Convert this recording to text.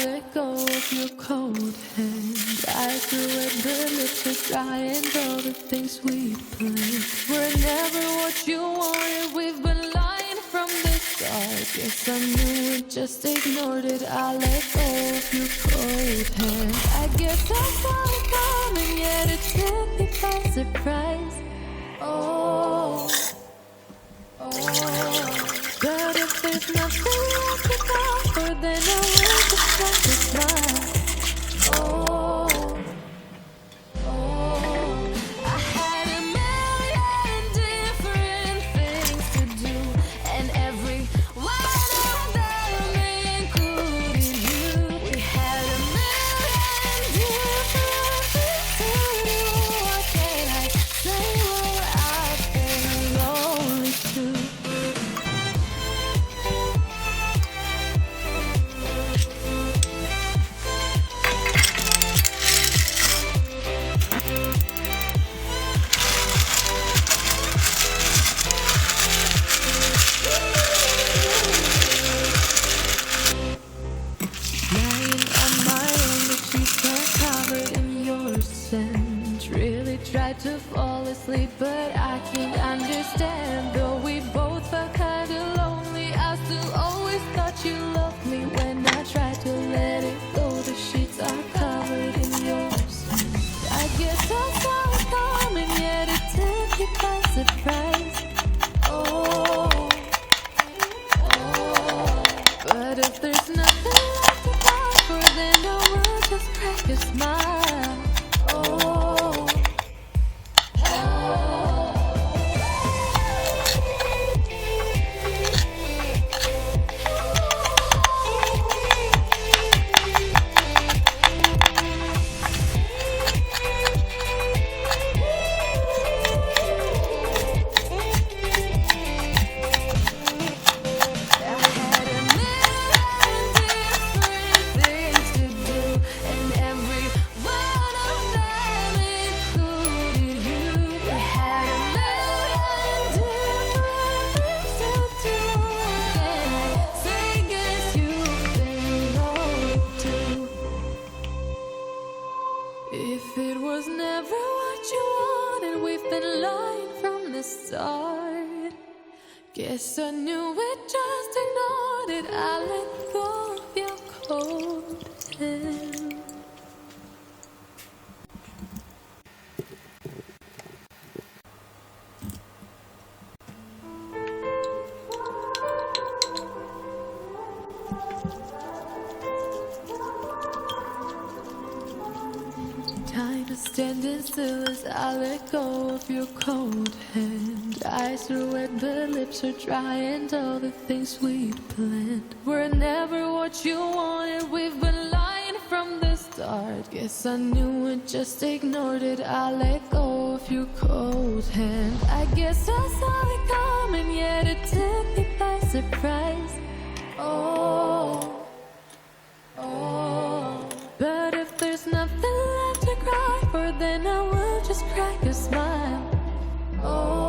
let go of your cold hand. I threw at the lips are dry and all the things we planned were never what you wanted. We've been lying from the start. Guess I knew it, just ignored it. I let go of your cold hand. I guess I saw it coming, yet it took me by surprise. Oh, but if there's nothing left to go for, then I will just try to smile. I had a million different things to do, and every one of them included you. We had a million different things to do. What can I say? Well, I've been lonely too. Lying on my own, the sheets are covered in your scent. Really tried to fall asleep, but I can't understand. Though we both felt kinda lonely, I still always thought you loved me. When I tried to let it go, the sheets are covered in your scent. I guess I saw it coming, yet it took me by surprise. Oh, but if there's nothing left to fight for, then I will just crack a smile. Oh, I had a million different things to do, and every one of them included you. We had a million different things to do. Can I say, guess you've been lonely too? If it was never what you wanted, we've been lying from the start. Guess I knew it, just ignored it. I let go of your cold hand. Time is standing still as I let go of your cold hand. Eyes are wet, the lips are dry, and all the things we'd planned were never what you wanted. We've been lying from the start. Guess I knew it, just ignored it. I let go of your cold hand. I guess I saw it coming, yet it took me by surprise. Oh, but if there's nothing left to cry for, then I will just crack a smile. Oh.